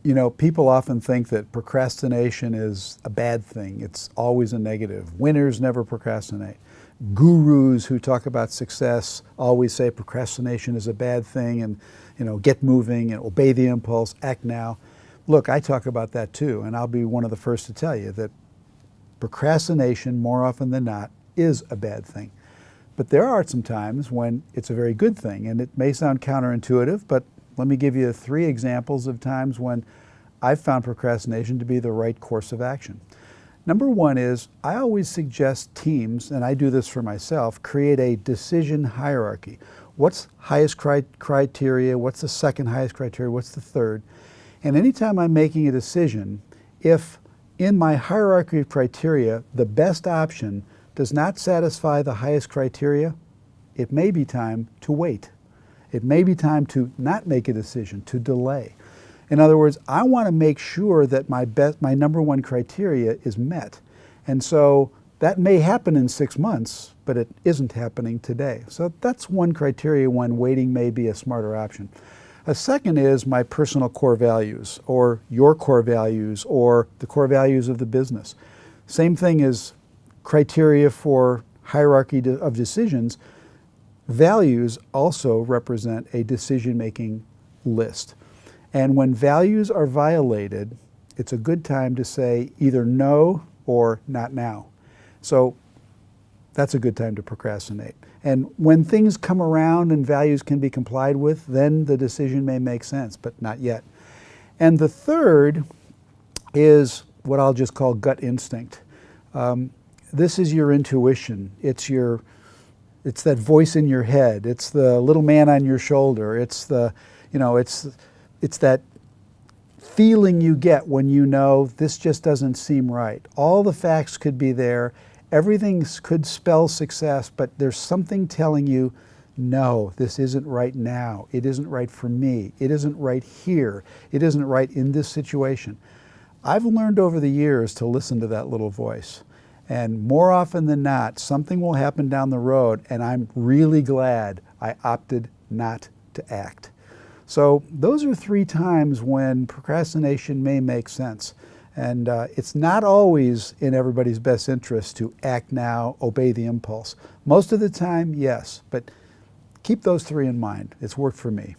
You know, people often think that procrastination is a bad thing. It's always a negative. Winners never procrastinate. Gurus who talk about success always say procrastination is a bad thing and, you know, get moving and obey the impulse, act now. Look, I talk about that too, and I'll be one of the first to tell you that procrastination, more often than not, is a bad thing. But there are some times when it's a very good thing, and it may sound counterintuitive, but let me give you 3 examples of times when I've found procrastination to be the right course of action. Number 1 is I always suggest teams, and I do this for myself, create a decision hierarchy. What's highest criteria? What's the second highest criteria? What's the third? And anytime I'm making a decision, if in my hierarchy of criteria the best option does not satisfy the highest criteria, it may be time to wait. It may be time to not make a decision, to delay. In other words, I want to make sure that my number 1 criteria is met. And so that may happen in 6 months, but it isn't happening today. So that's one criteria when waiting may be a smarter option. A second is my personal core values, or your core values, or the core values of the business. Same thing as criteria for hierarchy of decisions. Values also represent a decision-making list. And when values are violated, it's a good time to say either no or not now. So that's a good time to procrastinate. And when things come around and values can be complied with, then the decision may make sense, but not yet. And the third is what I'll just call gut instinct. This is your intuition. It's that voice in your head. It's the little man on your shoulder. It's it's that feeling you get when you know this just doesn't seem right. All the facts could be there. Everything could spell success, but there's something telling you, no, this isn't right now. It isn't right for me. It isn't right here. It isn't right in this situation. I've learned over the years to listen to that little voice. And more often than not, something will happen down the road, and I'm really glad I opted not to act. So those are 3 times when procrastination may make sense. And it's not always in everybody's best interest to act now, obey the impulse. Most of the time, yes, but keep those 3 in mind. It's worked for me.